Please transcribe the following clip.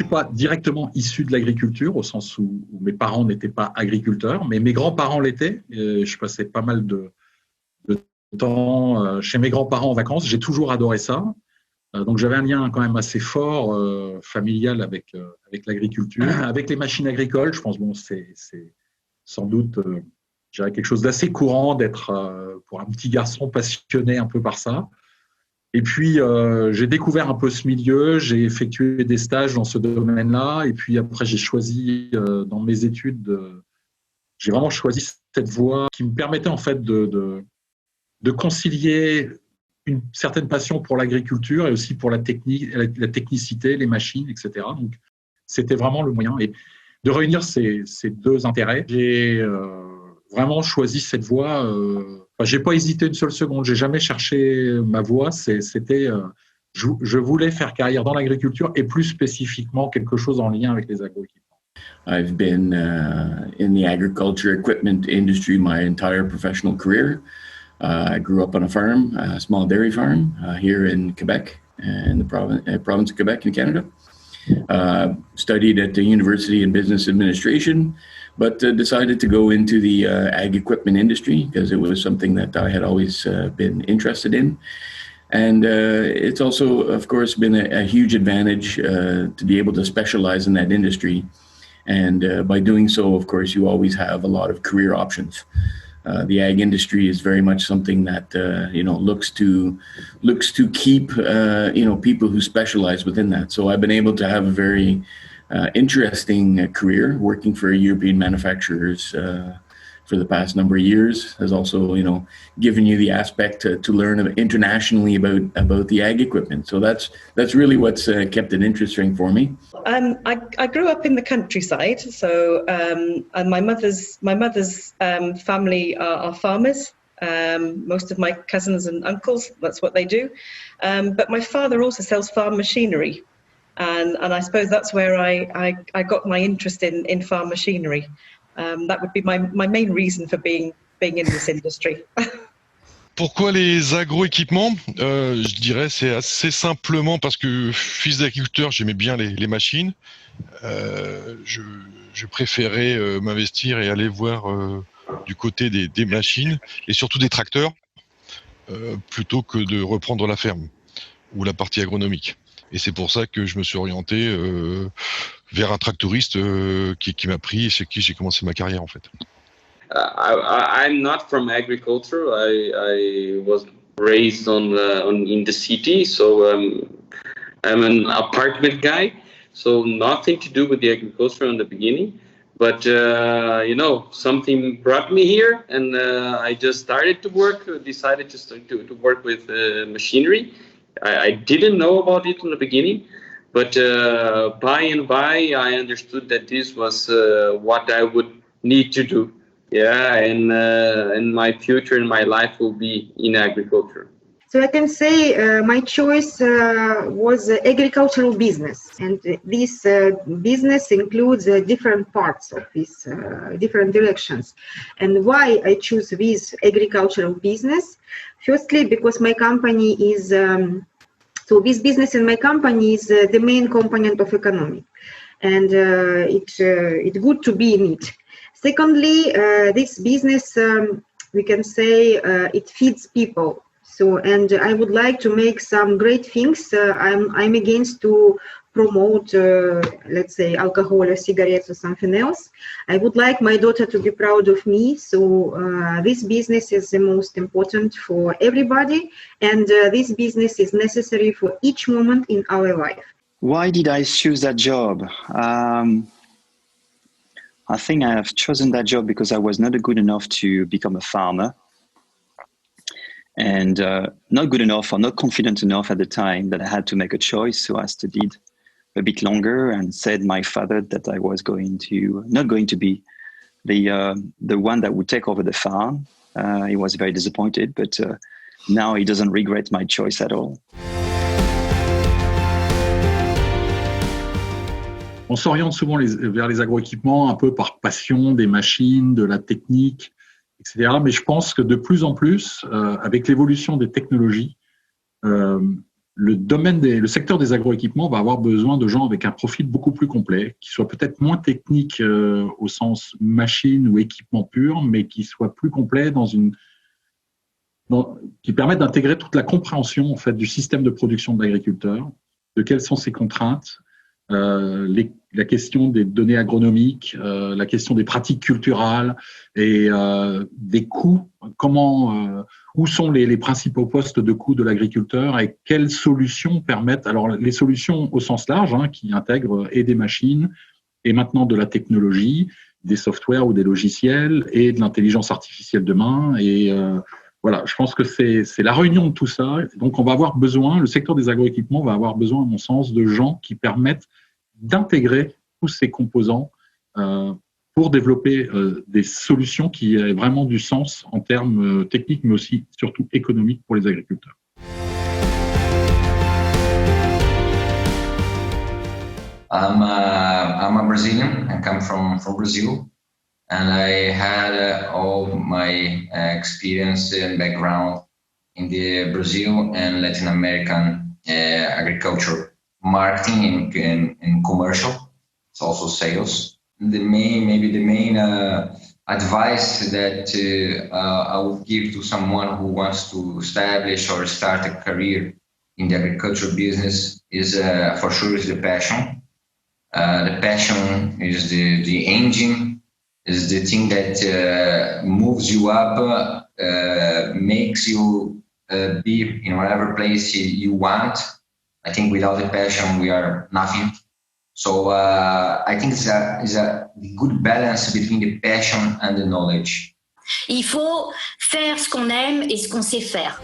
suis pas directement issu de l'agriculture, au sens où mes parents n'étaient pas agriculteurs, mais mes grands-parents l'étaient. Je passais pas mal de temps chez mes grands-parents en vacances. J'ai toujours adoré ça. Donc j'avais un lien quand même assez fort familial avec l'agriculture, avec les machines agricoles. Je pense c'est sans doute je dirais quelque chose d'assez courant d'être pour un petit garçon passionné un peu par ça. Et puis j'ai découvert un peu ce milieu, j'ai effectué des stages dans ce domaine-là, et puis après j'ai choisi dans mes études, j'ai vraiment choisi cette voie qui me permettait en fait de concilier une certaine passion pour l'agriculture et aussi pour la technique, la technicité, les machines, etc. Donc, c'était vraiment le moyen. Et de réunir ces deux intérêts, j'ai vraiment choisi cette voie. J'ai pas hésité une seule seconde. J'ai jamais cherché ma voie. C'était, je voulais faire carrière dans l'agriculture et plus spécifiquement quelque chose en lien avec les agroéquipements. I've been in the agriculture equipment industry my entire professional career. I grew up on a farm, a small dairy farm here in Quebec, in the province of Quebec in Canada. Studied at the University in Business Administration, but decided to go into the ag equipment industry because it was something that I had always been interested in. And it's also, of course, been a huge advantage to be able to specialize in that industry. And by doing so, of course, you always have a lot of career options. The ag industry is very much something that looks to keep people who specialize within that. So I've been able to have a very interesting career working for European manufacturers for the past number of years. Has also given you the aspect to learn internationally about the ag equipment. So that's really what's kept it interesting for me. I grew up in the countryside, so and my mother's family are farmers. Most of my cousins and uncles, that's what they do. But my father also sells farm machinery, and I suppose that's where I got my interest in farm machinery. That would be my main reason for being in this industry. Pourquoi les agroéquipements ? Je dirais c'est assez simplement parce que fils d'agriculteur, j'aimais bien les machines. Je préférais m'investir et aller voir du côté des machines et surtout des tracteurs plutôt que de reprendre la ferme ou la partie agronomique. Et c'est pour ça que je me suis orienté vers un tractoriste qui m'a pris et chez qui j'ai commencé ma carrière en fait. I'm not from agriculture. I was raised in the city, so I'm an apartment guy. So nothing to do with the agriculture in the beginning. But something brought me here, and I just started to work. Decided to work with machinery. I didn't know about it in the beginning, but by and by, I understood that this was what I would need to do. Yeah, and my future in my life will be in agriculture. So I can say my choice was agricultural business, and this business includes different parts of this, different directions. And why I choose this agricultural business? Firstly, because my company is, so this business in my company is the main component of economy, and it's good to be in it. Secondly, this business, we can say it feeds people. So, and I would like to make some great things. I'm against to promote, let's say, alcohol or cigarettes or something else. I would like my daughter to be proud of me. So this business is the most important for everybody. And this business is necessary for each moment in our life. Why did I choose that job? I think I have chosen that job because I was not good enough to become a farmer. And not good enough or not confident enough at the time that I had to make a choice. So I studied a bit longer and said my father that I was not going to be the one that would take over the farm. He was very disappointed, but now he doesn't regret my choice at all. On s'oriente souvent vers les agroéquipements un peu par passion des machines, de la technique, etc. Mais je pense que de plus en plus, avec l'évolution des technologies, le secteur des agroéquipements va avoir besoin de gens avec un profil beaucoup plus complet, qui soit peut-être moins technique au sens machine ou équipement pur, mais qui soit plus complet qui permette d'intégrer toute la compréhension en fait du système de production de l'agriculteur, de quelles sont ses contraintes, la question des données agronomiques, la question des pratiques culturales et des coûts. Où sont les principaux postes de coûts de l'agriculteur et quelles solutions permettent. Alors, les solutions au sens large, qui intègrent et des machines et maintenant de la technologie, des softwares ou des logiciels et de l'intelligence artificielle demain. Et voilà, je pense que c'est la réunion de tout ça. Donc, on va avoir besoin, le secteur des agroéquipements va avoir besoin, à mon sens, de gens qui permettent d'intégrer tous ces composants pour développer des solutions qui aient vraiment du sens en termes techniques, mais aussi surtout économiques pour les agriculteurs. I'm a Brazilian. I come from Brazil, and I had all my experience and background in the Brazil and Latin American agriculture, marketing and commercial. It's also sales. The main advice that I would give to someone who wants to establish or start a career in the agriculture business is for sure is the passion. The passion is the engine, is the thing that moves you up, makes you be in whatever place you want. I think without the passion, we are nothing. So I think it's a good balance between the passion and the knowledge. Il faut faire ce qu'on aime et ce qu'on sait faire.